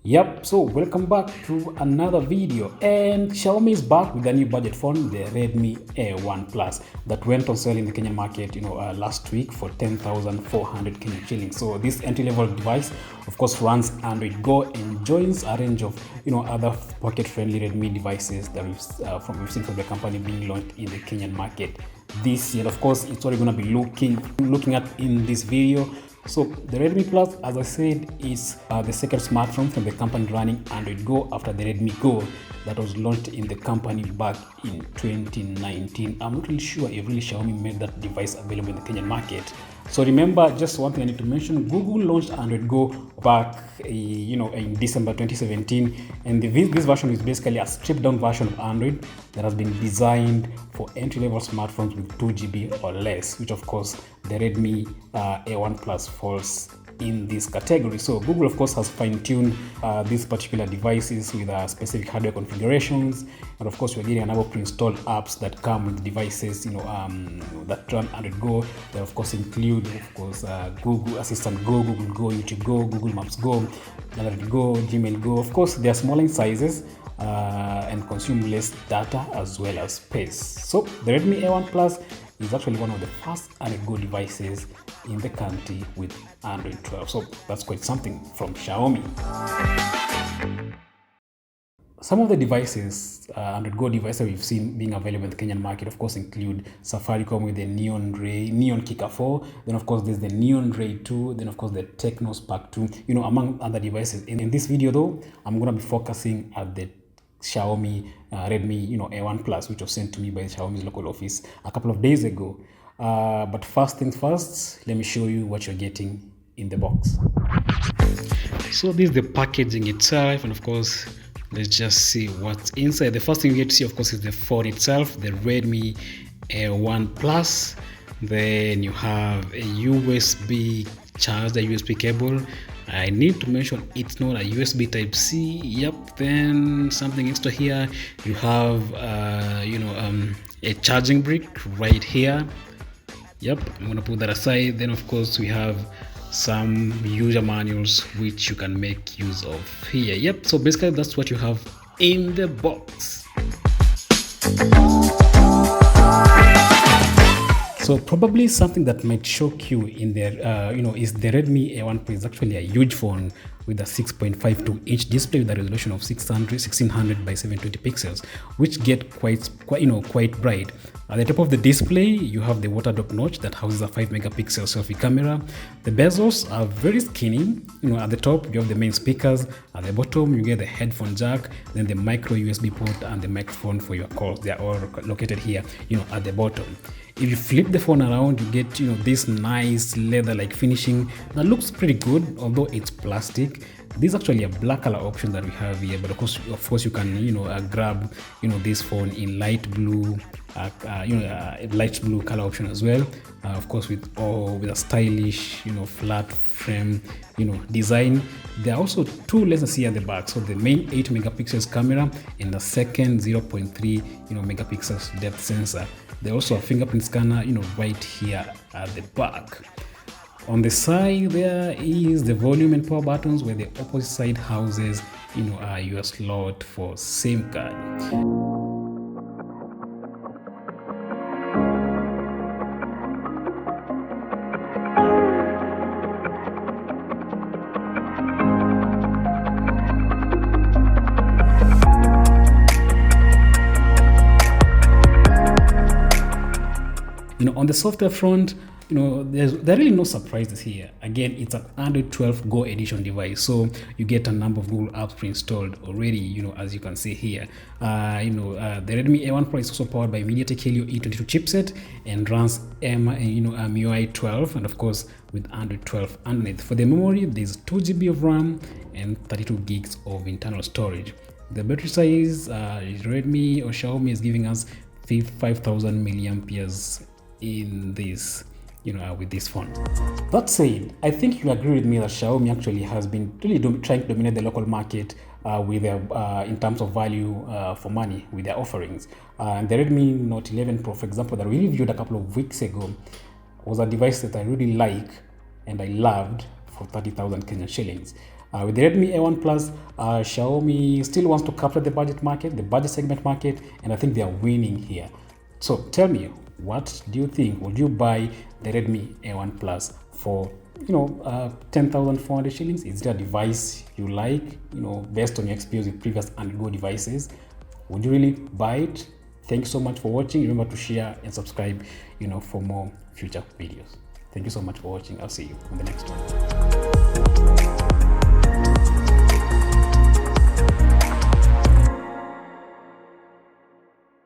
Yep, so welcome back to another video, and Xiaomi is back with a new budget phone, the Redmi A1 Plus, that went on sale in the Kenyan market, last week for 10,400 Kenyan shillings. So this entry-level device, of course, runs Android Go and joins a range of, other pocket-friendly Redmi devices that we've seen from the company being launched in the Kenyan market this year. Of course, it's what we're going to be looking at in this video. So the Redmi Plus, as I said, is the second smartphone from the company running Android Go after the Redmi Go that was launched in the company back in 2019. I'm not really sure if really Xiaomi made that device available in the Kenyan market. So remember, just one thing I need to mention, Google launched Android Go back, in December 2017, and this version is basically a stripped-down version of Android that has been designed for entry-level smartphones with 2 GB or less, which of course the Redmi A1 Plus falls in this category. So Google, of course, has fine-tuned these particular devices with specific hardware configurations, and of course we're getting a number of pre-installed apps that come with devices that run Android Go. They of course include, Google Assistant Go, Google Go, YouTube Go, Google Maps Go, Android Go, Gmail Go. Of course, they are smaller in sizes and consume less data as well as space. So the Redmi A1 Plus is actually one of the first Android Go devices in the country with Android 12. So that's quite something from Xiaomi. Some of the devices, Android Go devices we've seen being available in the Kenyan market, of course, include Safaricom with the Neon Kika 4. Then, of course, there's the Neon Ray 2. Then, of course, the Tecno Spark 2, among other devices. In this video, though, I'm going to be focusing at the Xiaomi Redmi A1 Plus, which was sent to me by Xiaomi's local office a couple of days ago. But first things first, let me show you what you're getting in the box. So this is the packaging itself, and of course, let's just see what's inside. The first thing you get to see, of course, is the phone itself, the Redmi A1 Plus. Then you have a USB charger, USB cable. I need to mention it's not a USB Type-C. Yep. Then something extra here. You have a charging brick right here. Yep. I'm gonna put that aside. Then of course we have some user manuals which you can make use of here. Yep. So basically that's what you have in the box. So probably something that might shock you in there, is the Redmi A1 Pro is actually a huge phone with a 6.52-inch display with a resolution of 1600 by 720 pixels, which get quite bright. At the top of the display, you have the water drop notch that houses a 5-megapixel selfie camera. The bezels are very skinny. At the top, you have the main speakers. At the bottom, you get the headphone jack, then the micro USB port and the microphone for your calls. They are all located here, at the bottom. If you flip the phone around, you get this nice leather-like finishing that looks pretty good, although it's plastic. This is actually a black color option that we have here, but of course you can grab this phone in light blue, light blue color option as well. Of course with a stylish flat frame design. There are also two lenses here at the back. So the main 8 megapixels camera and the second 0.3 megapixels depth sensor. There's also a fingerprint scanner right here at the back. On the side there is the volume and power buttons, where the opposite side houses your slot for SIM card. On the software front, there are really no surprises here. Again, it's an Android 12 Go edition device, so you get a number of Google apps pre-installed already, as you can see here. The Redmi A1 Pro is also powered by MediaTek Helio E22 chipset and runs MIUI 12, and of course with Android 12 underneath. For the memory, there's 2 GB of RAM and 32 gigs of internal storage. The battery size, Redmi or Xiaomi is giving us 5,000 milliamperes in this with this phone. That said, I think you agree with me that Xiaomi actually has been really trying to dominate the local market with their in terms of value for money with their offerings. And the Redmi Note 11 Pro, for example, that we reviewed a couple of weeks ago, was a device that I really like and I loved for 30,000 Kenyan shillings. With the Redmi A1 Plus, Xiaomi still wants to capture the budget market, the budget segment market, and I think they are winning here. So tell me, what do you think? Would you buy the Redmi A1 Plus for 10,400 shillings? Is it a device you like, based on your experience with previous Android devices? Would you really buy it? Thank you so much for watching. Remember to share and subscribe, for more future videos. Thank you so much for watching. I'll see you on the next one.